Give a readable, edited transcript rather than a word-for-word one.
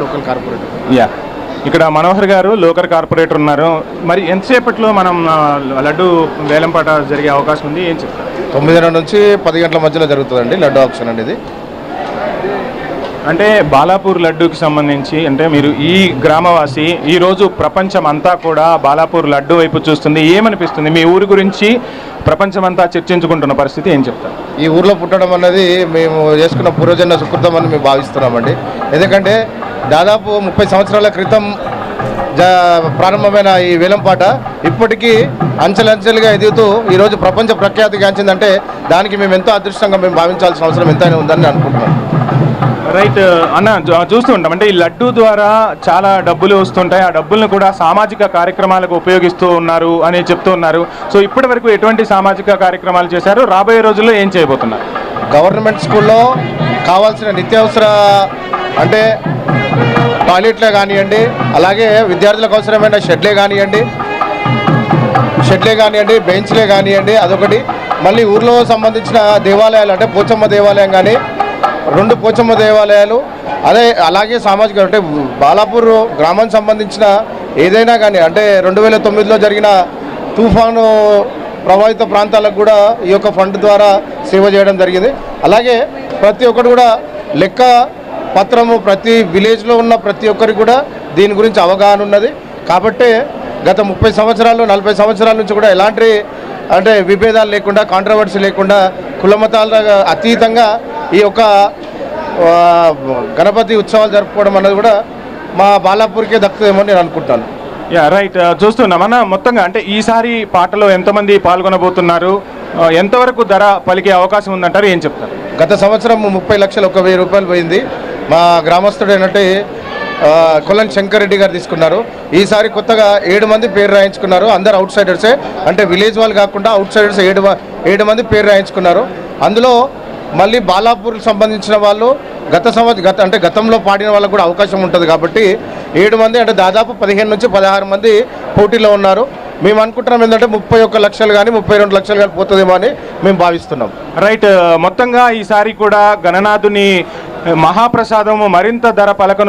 Local corporator. Yeah, ఇక్కడ మనోహర్ గారు local corporator ఉన్నారు. మరి ఎంతసేపట్లో మనం లడ్డు వేలంపాట జరిగే అవకాశం ఉంది, ఏం చెప్తారు? 9:30 నుంచి 10 గంటల మధ్యలో జరుగుతుందండి లడ్డు ఆప్షన్ అనేది. అంటే బాలాపూర్ లడ్డూకి సంబంధించి అంటే మీరు ఈ గ్రామవాసి, ఈరోజు ప్రపంచం అంతా కూడా బాలాపూర్ లడ్డు వైపు చూస్తుంది. ఏమనిపిస్తుంది మీ ఊరి గురించి ప్రపంచమంతా చర్చించుకుంటున్న పరిస్థితి, ఏం చెప్తారు? ఈ ఊర్లో పుట్టడం అన్నది మేము చేసుకున్న పూర్వజన్మ సుకృతం అని మేము భావిస్తున్నామండి. ఎందుకంటే దాదాపు 30 సంవత్సరాల క్రితం ప్రారంభమైన ఈ వేలంపాట ఇప్పటికీ అంచెలంచెలుగా ఎదుగుతూ ఈరోజు ప్రపంచ ప్రఖ్యాతిగాంచిందంటే దానికి మేము ఎంతో అదృష్టంగా మేము భావించాల్సిన అవసరం ఎంతైనా ఉందని అనుకుంటున్నాం. రైట్ అన్న, చూస్తూ ఉంటాం అంటే ఈ లడ్డు ద్వారా చాలా డబ్బులు వస్తుంటాయి. ఆ డబ్బులను కూడా సామాజిక కార్యక్రమాలకు ఉపయోగిస్తూ ఉన్నారు అని చెప్తూ ఉన్నారు. సో ఇప్పటి వరకు ఎటువంటి సామాజిక కార్యక్రమాలు చేశారు, రాబోయే రోజుల్లో ఏం చేయబోతున్నారు? గవర్నమెంట్ స్కూల్లో కావాల్సిన నిత్యావసర అంటే టాయిలెట్లే కానివ్వండి, అలాగే విద్యార్థులకు అవసరమైన షెడ్లే కానివ్వండి, బెంచ్లే కానివ్వండి, అదొకటి. మళ్ళీ ఊర్లో సంబంధించిన దేవాలయాలు అంటే పోచమ్మ దేవాలయం కానీ 2 పోచమ్మ దేవాలయాలు, అలాగే సామాజిక అంటే బాలాపూర్ గ్రామానికి సంబంధించిన ఏదైనా కానీ అంటే 2009లో జరిగిన తుఫాను ప్రభావిత ప్రాంతాలకు కూడా ఈ యొక్క ఫండ్ ద్వారా సేవ చేయడం జరిగింది. అలాగే ప్రతి ఒక్కరు కూడా లెక్క పత్రము ప్రతి విలేజ్లో ఉన్న ప్రతి ఒక్కరికి కూడా దీని గురించి అవగాహన ఉన్నది. కాబట్టి గత 30 సంవత్సరాలు 40 సంవత్సరాల నుంచి కూడా ఎలాంటి అంటే విభేదాలు లేకుండా, కాంట్రవర్సీ లేకుండా, కులమతాల అతీతంగా ఈ యొక్క గణపతి ఉత్సవాలు జరుపుకోవడం అన్నది కూడా మా బాలాపూర్కే దక్కుతుందేమో నేను అనుకుంటాను. యా రైట్, చూస్తున్నామన్నా మొత్తంగా అంటే ఈసారి పాటలో ఎంతమంది పాల్గొనబోతున్నారు, ఎంతవరకు ధర పలికే అవకాశం ఉందంటారు, ఏం చెప్తారు? గత సంవత్సరం 30 లక్షలు 1,000 రూపాయలు పోయింది. మా గ్రామస్తుడైనట్టే కొల్లని శంకర్ రెడ్డి గారు తీసుకున్నారు. ఈసారి కొత్తగా 7 మంది పేరు రాయించుకున్నారు. అందరు అవుట్ సైడర్సే, అంటే విలేజ్ వాళ్ళు కాకుండా అవుట్ సైడర్స్ 7 మంది పేరు రాయించుకున్నారు. అందులో మళ్ళీ బాలాపూర్కి సంబంధించిన వాళ్ళు గతంలో పాడిన వాళ్ళకు కూడా అవకాశం ఉంటుంది. కాబట్టి 7 మంది అంటే దాదాపు 15 నుంచి 16 మంది పోటీలో ఉన్నారు. మేము అనుకుంటున్నాం ఏంటంటే 31 లక్షలు కానీ 32 లక్షలు కానీ పోతుందేమో అని మేము భావిస్తున్నాం. రైట్, మొత్తంగా ఈసారి కూడా గణనాథుని మహాప్రసాదము మరింత ధర పలకను